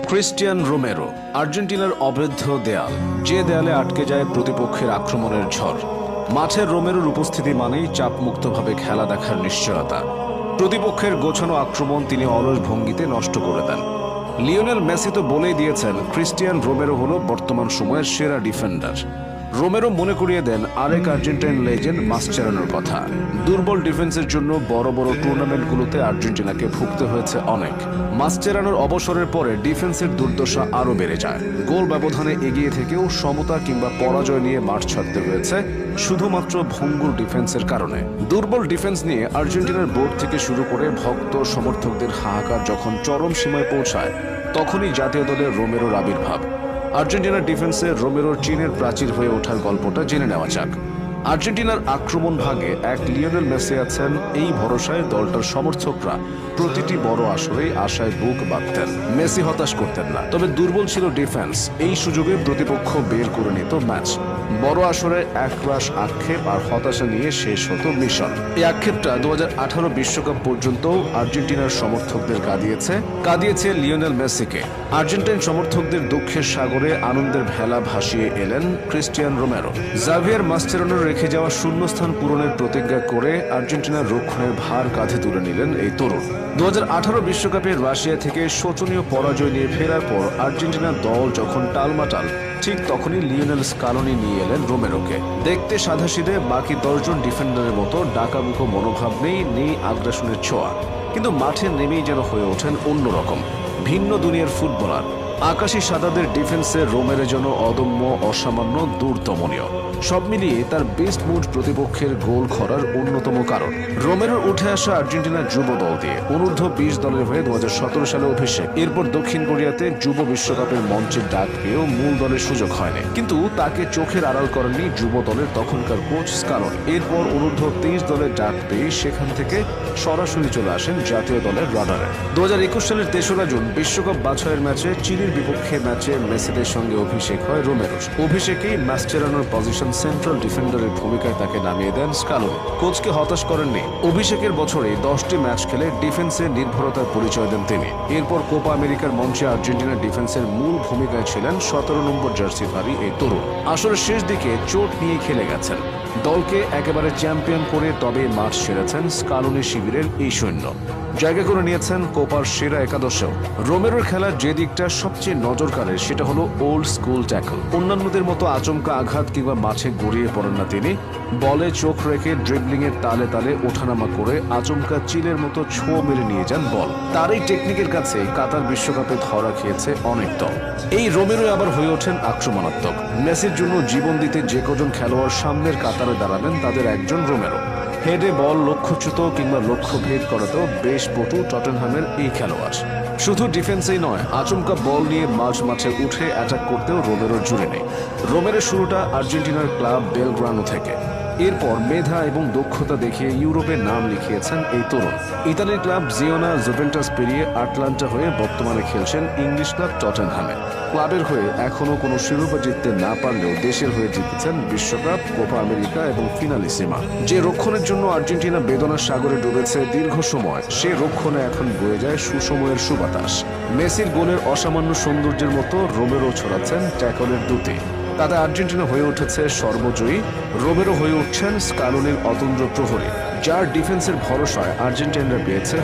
Cristian Romero, আর্জেন্টিনার অবৈধ দেয়াল, যে দেয়ালে আটকে যায় প্রতিপক্ষের আক্রমণের ঝড়। মাঠে রোমেরোর উপস্থিতি মানেই চাপমুক্তভাবে খেলা দেখার নিশ্চয়তা। প্রতিপক্ষের গোছানো আক্রমণ তিনি অলস ভঙ্গিতে নষ্ট করে দেন। লিওনেল মেসি তো বলেই দিয়েছেন, ক্রিস্টিয়ান রোমেরো হলো বর্তমান সময়ের সেরা ডিফেন্ডার। রোমেরো মনে করিয়ে দেন আরেক আর্জেন্টাইন লেজেন্ড মাসচেরানোর কথা। দুর্বল ডিফেন্সের জন্য বড় বড় টুর্নামেন্টগুলোতে আর্জেন্টিনাকে ভুগতে হয়েছে অনেক। মাসচেরানোর অবসরের পরে ডিফেন্সের দুর্দশা আরও বেড়ে যায়। গোল ব্যবধানে এগিয়ে থেকেও সমতা কিংবা পরাজয় নিয়ে মাঠ ছাড়তে হয়েছে শুধুমাত্র ভঙ্গুর ডিফেন্সের কারণে। দুর্বল ডিফেন্স নিয়ে আর্জেন্টিনার বোর্ড থেকে শুরু করে ভক্ত সমর্থকদের হাহাকার যখন চরম সীমায় পৌঁছায়, তখনই জাতীয় দলের রোমেরোর আবির্ভাব। আর্জেন্টিনার ডিফেন্সে রোমেরোর চীনের প্রাচীর হয়ে ওঠার গল্পটা জেনে নেওয়া যাক। আর্জেন্টিনার আক্রমণ ভাগে এক লিওনেল মেসি আছেন, এই ভরসায় দলটার সমর্থকরা প্রতিটি বড় আসরেই আশায় বুক বাঁধতেন। মেসি হতাশ করতেন না, তবে দুর্বল ছিল ডিফেন্স। এই সুযোগে প্রতিপক্ষ বের করে নিত ম্যাচ। বড় আসরে একরাশ আক্ষেপ আর হতাশা নিয়ে শেষ হতো মিশন। এই আক্ষেপটা 2018 বিশ্বকাপ পর্যন্ত আর্জেন্টিনার সমর্থকদের কাঁদিয়েছে লিওনেল মেসিকে। আর্জেন্টাইন সমর্থকদের দুঃখের সাগরে আনন্দের ভেলা ভাসিয়ে এলেন ক্রিস্টিয়ান রোমেরো। জাভিয়ার মাসচেরানোর রেখে যাওয়া শূন্যস্থান পূরণের প্রতিজ্ঞা করে আর্জেন্টিনার রক্ষণের ভার কাঁধে তুলে নিলেন এই তরুণ। 2018 বিশ্বকাপে রাশিয়া থেকে শোচনীয় পরাজয় নিয়ে ফেরার পর আর্জেন্টিনার দল যখন টালমাটাল, ঠিক তখনই লিওনেল স্কালোনি নিয়ে এলেন রোমেরোকে। দেখতে সাধাসিধে, বাকি 10 জন ডিফেন্ডারের মতো ডাকাবুকো মনোভাব নেই আগ্রাসনের ছোঁয়া, কিন্তু মাঠে নেমেই যেন হয়ে ওঠেন অন্যরকম, ভিন্ন দুনিয়ার ফুটবলার। আকাশী সাদাদের ডিফেন্সে রোমেরো যেন অদম্য, অসামান্য, দূরদমনীয়। সব মিলিয়ে তার বেস্ট মুড প্রতিপক্ষের গোল করার অন্যতম কারণ। রোমেরোর উঠে আসা আর্জেন্টিনার যুব দল দিয়ে অনূর্ধ্ব 20 দলের হয়ে 2017 সালে অভিষেক। এরপর দক্ষিণ কোরিয়াতে যুব বিশ্বকাপের মঞ্চের ডাক পেয়েও মূল দলের সুযোগ হয়নি, কিন্তু তাকে চোখের আড়াল করেননি যুব দলের তখনকার কোচ স্কালোনি। এরপর অনূর্ধ্ব 23 দলের ডাক পেয়ে সেখান থেকে সরাসরি চলে আসেন জাতীয় দলের রাডারে। 2021 সালের 3রা জুন বিশ্বকাপ বাছাইয়ের ম্যাচে চিলির বিপক্ষে মেসিদের সঙ্গে অভিষেক হয় রোমেরোর। অভিষেকেই মাসচেরানোর পজিশন সেন্ট্রাল ডিফেন্ডারের ভূমিকায় তাকে নামিয়ে দেন স্কালোনি। কোচকে হতাশ করেননি। অভিষেকের বছরে 10টি ম্যাচ খেলে ডিফেন্সে নির্ভরতার পরিচয় দেন তিনি। এরপর কোপা আমেরিকার মঞ্চে আর্জেন্টিনার ডিফেন্সের মূল ভূমিকায় ছিলেন 17 নম্বর জার্সিধারী এই তরুণ। আসরের শেষ দিকে চোট নিয়ে খেলে গেছেন। দলকে একেবারে চ্যাম্পিয়ন করে তবে মাঠ সেরেছেন স্কালোনি শিবিরের এই সৈন্য। জায়গা করে নিয়েছেন কোপার সেরা একাদশেও। রোমেরোর খেলার যে দিকটা সবচেয়ে নজর কাড়ে সেটা হলো ওল্ড স্কুল ট্যাকল। অন্যান্যদের মতো আচমকা আঘাত কিংবা মাঠে গড়িয়ে পড়েন না তিনি। বলে চোখ রেখে ড্রিবলিংয়ের তালে তালে ওঠানামা করে আচমকা চিলের মতো ছোঁয়া মেরে নিয়ে যান বল। তার এই টেকনিকের কাছে কাতার বিশ্বকাপে ধরা খেয়েছে অনেক দল। এই রোমেরো আবার হয়ে ওঠেন আক্রমণাত্মক। মেসির জন্য জীবন দিতে যে কজন খেলোয়াড় সামনের কাতারে দাঁড়াবেন তাদের একজন রোমেরো। হেডে বল লক্ষ্যচ্যুত কিংবা লক্ষ্যভেদ করাতেও বেশ পটু টটেনহামের এই খেলোয়াড়। শুধু ডিফেন্সেই নয়, আচমকা বল নিয়ে মাঠে উঠে অ্যাটাক করতেও রোমেরোর জুড়ে নেই। রোমেরোর শুরুটা আর্জেন্টিনার ক্লাব বেলগ্রানো থেকে। এরপর মেধা এবং দক্ষতা দেখিয়ে ইউরোপে নাম লিখিয়েছেন এই তরুণ। ইতালির ক্লাব জিওনা জুভেন্টাস পেরিয়ে আটলান্টা হয়ে বর্তমানে খেলছেন ইংলিশ ক্লাব টটেনহামে। ক্লাবের হয়ে এখনও কোনো শিরোপা জিততে না পারলেও দেশের হয়ে জিতেছেন বিশ্বকাপ, কোপা আমেরিকা এবং ফিনালিসিমা। যে রক্ষণের জন্য আর্জেন্টিনা বেদনার সাগরে ডুবেছে দীর্ঘ সময়, সে রক্ষণে এখন বয়ে যায় সুসময়ের সুবাতাস। মেসির গোলের অসামান্য সৌন্দর্যের মতো রোমেরো ছড়াচ্ছেন ট্যাকলের দুটি। তাতে আর্জেন্টিনা হয়ে উঠেছে সর্বজয়ী। রোমেরো হয়ে উঠছেন স্কালোনির অতন্দ্র প্রহরী, যার ডিফেন্সের ভরসায় আর্জেন্টাইনরা পেয়েছে